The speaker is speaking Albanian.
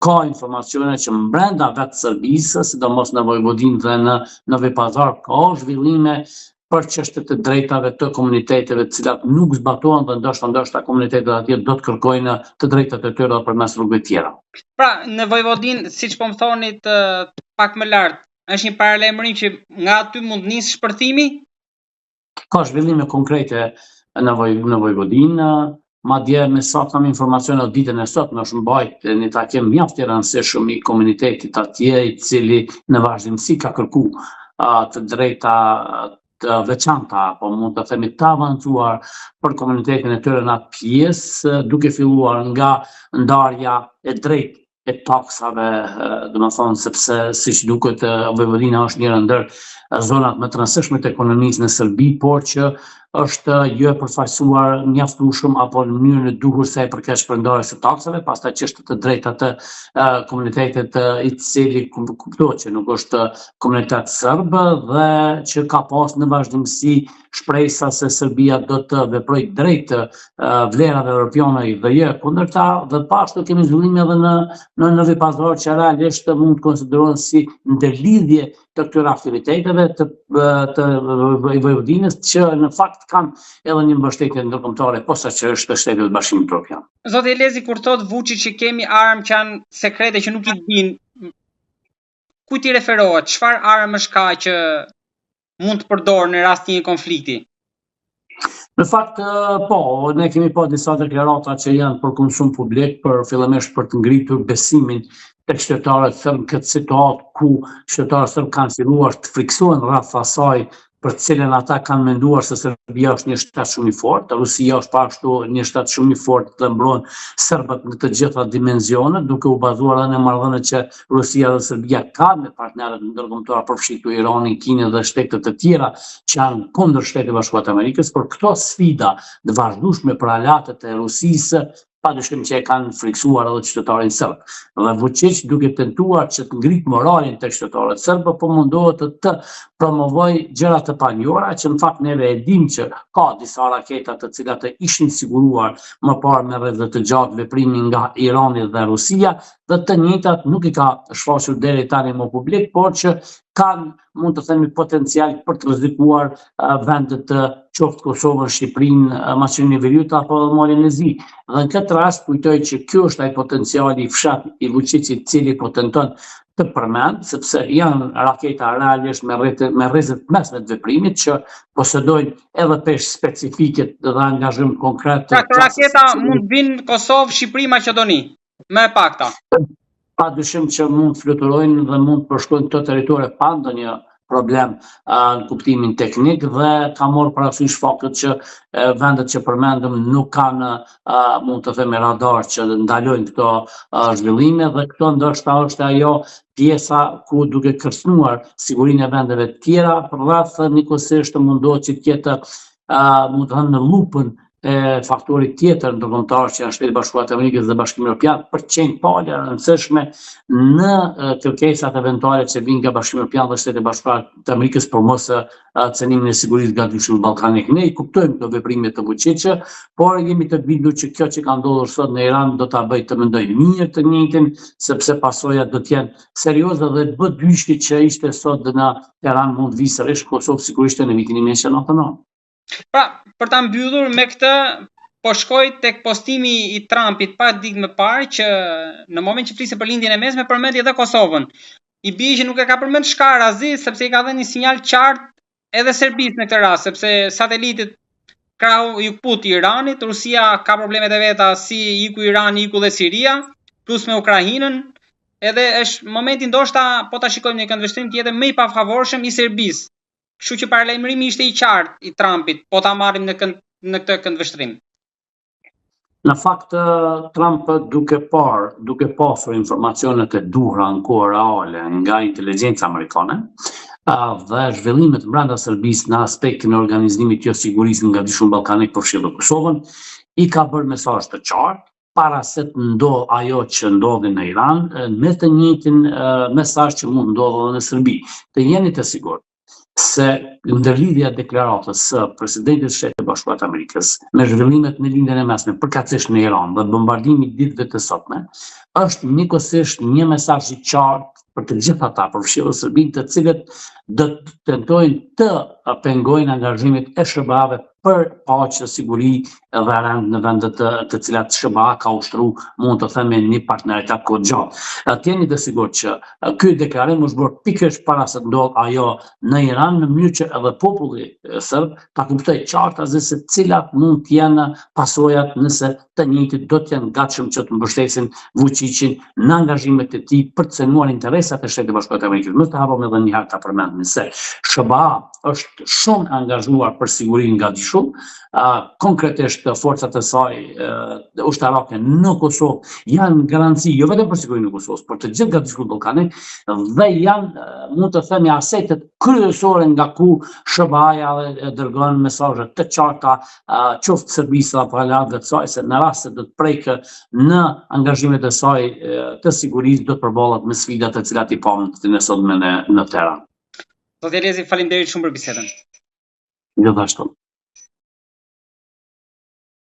ka informacione që brenda vetë Serbisë, sidomos në Vojvodinë dhe në Novi Pazar, ka zhvillime për çështjet të drejtave të komuniteteve të cilat nuk zbatohen dhe ndoshta komunitetet atje do të kërkojnë të drejtat e tyre përmes rrugëve tjera. Pra, në Vojvodinë, siç po më thoni pak më lart, është një paralajmërim që nga aty mund nis shpërthimi? Ka zhvillime konkrete në Vojvodinë, madje me sa kam informacione ditën e sotme është mbajtur një takim mjaft i rëndësishëm i komunitetit atje, i cili në vazhdimsi ka kërkuar të drejta të veçanta, apo mund të themi të avancuar për komunitetin e tyre në atë pjesë, duke filluar nga ndarja e drejtë e taksave, domethënë sepse siç duket Vojvodina është njëra ndër zonat më të rëndësishme të ekonomisë në Serbi, por që është jo e përfaqësuar mjaftueshëm apo në mënyrën e duhur sa i përket shpërndarjes së taksave, pastaj çështjet të drejta të komunitetit i cili kuptohet që nuk është komunitet serb dhe që ka pas në vazhdimsi shpresa se Serbia do të veprojë drejt vlerave europiane dhe jo kundërta, dhe pashtu kemi zhvillime edhe në Novi Pazar që realisht mund të konsiderohen si ndërlidhje të këtyre aktiviteteve të Vojvodinës që në fakt kanë edhe një mbështetje ndërkombëtare posaçërisht është Shteti i Bashkimit Evropian. Zoti Elezi, kur thot Vučić që kemi armë që janë sekrete që nuk i din, kujt i referohet? Çfarë armësh ka që mund të përdorë në rast të një konflikti? Në fakt, po, ne kemi pa disa deklarata që janë për konsum publik, për fillimisht për të ngritur besimin tek qytetarët serb në këtë situatë ku qytetarët serb kanë filluar të friksohen rreth asaj për të cilën ata kanë menduar se Serbia është një shtet shumë i fortë, Rusia është pashtu një shtet shumë i fortë dhe mbron serbët në të gjitha dimensionet, duke u bazuar edhe në marrëdhëniet që Rusia dhe Serbia kanë me partnerët ndërkombëtar përfshirë Iranin, Kinën dhe shtetet të tjera që janë kundër Shtetit të Bashkuar të Amerikës, por këto sfida të vazhdueshme për aleatët e Rusisë padyshim që e kanë friksuar edhe qytetarin serb. Dhe Vučić duke tentuar që të ngrit moralin të qytetarëve serb, po mundohet të promovoj gjëra të panjohura që në fakt neve e dim që ka disa raketa të cilat ishin siguruar më parë me rreth të gjatë veprimi nga Irani dhe Rusia, dhe të njëjtat nuk i ka shfaqur deri tani më publik, por që kanë, mund të themi, potencial për të rrezikuar vendet të qoftë Kosovën, Shqipërinë, Maqedoninë e Veriut apo Malin e Zi. Dhe në këtë rast kujtoj që ky është ai potenciali i fshat i Vučićit, i cili po tenton të përmend, sepse janë raketa realisht me rrezet mesme të veprimit që posedojnë edhe peshë specifike dhe angazhim konkret. Pra, këto raketa mund vinë Kosovë, Shqipëri, Maqedoni, me pakta. Padyshim që mund të fluturojnë dhe mund të përshkojnë këto territore pa ndonjë problem në kuptimin teknik, dhe ka marrë parasysh faktin që vendet që përmendëm nuk kanë, mund të themi, radar që ndalojnë këto zhvillime, dhe këto ndoshta është ajo pjesa ku duke kërcënuar sigurinë e vendeve të tjera përreth njëkohësisht mundohet që të ketë, mund të thënë, në lupën e faktorit tjetër ndërkombëtar që janë Shteti i Bashkuar të Amerikës dhe Bashkimi Evropian për të qenë palë e rëndësishme në kërkesat eventuale që vijnë nga Bashkimi Evropian dhe Shteti i Bashkuar të Amerikës për mos cenimin e sigurisë nga dyshimi ballkanik. Ne i kuptojmë këto veprime të Vučićit, por jemi të bindur që kjo që ka ndodhur sot në Iran do ta bëjë të mendojë mirë të njëjtin, sepse pasojat do të jenë serioze dhe të bë dyshit që ishte sot në Teheran mund vi sërish Kosovë sigurisht në vitin 1999. Pra, për ta mbyllur me këtë, po shkoj tek postimi i Trumpit pak ditë më parë që në moment që flisë për lindjen e mesme përmendi edhe Kosovën. I bie që nuk e ka përmend Shkarazi sepse i ka dhënë një sinjal qartë edhe Serbisë në këtë rast, sepse satelitit krahu i kput i Iranit, Rusia ka problemet e veta si iku Irani, iku dhe Siria, plus me Ukrainën, edhe është momenti ndoshta po ta shikojmë një këndvështrim tjetër më i pafavorshëm i Serbisë. Kështu që paralajmërimi ishte i qartë i Trumpit, po ta marrim në këtë këndvështrim. Në fakt, Trump duke pasur informacionet e duhura ankora reale nga inteligjenca amerikane dhe zhvillimet brenda Serbisë në aspektin e organizimit të sigurisë nga dyshimi ballkanik përfshirë Kosovën, i ka bërë mesazh të qartë para se të ndodhë ajo që ndodhi në Iran, me të njëjtin mesazh që mund ndodhë në Serbi. Të jeni të sigurt se ndërlidhja e deklaratës së presidentit të Shtetit Bashkuar të Amerikës me zhvillimet në lindjen e mesme, përkatësisht në Iran dhe bombardimi ditëve të sotme, është njëkohësisht një mesazh i qartë për të gjithë ata, përfshirë Serbinë, të cilët do të tentojnë të pengojnë angazhimet e SBA-ve për paqe, siguri dhe rend në vendet të cilat SBA ka ushtruar, mund të themi, një partneritet kohë gjatë. Jeni të sigurt që ky deklarim është bërë pikërisht para se të ndodhë ajo në Iran, në mënyrë që edhe populli serb ta kuptojë qartë se cilat mund të jenë pasojat nëse të njëjtit do të jenë gatshëm që të mbështesin Vučićin në angazhimet e tij për të cënuar interesat e Shtetit Bashkuar të Amerikës. Mos të hapëm edhe një herë ta përmendni se SBA është shumë angazhuar për sigurinë nga diçka. Konkretisht forcat e saj ushtarake në Kosovë janë garanci jo vetëm për sigurinë e Kosovës, por të gjithë gatisht ballkanit dhe janë, mund të themi, asetet kryesore nga ku SBA-ja dërgon mesazhe të qarta qoftë Serbisë apo aleatëve të saj se në rast se do të prekë në angazhimet e saj të sigurisë do të përballet me sfidat të cilat i pamë në sotme në Tiranë. Zoti Elezi, faleminderit shumë për bisedën. Gjithashtu.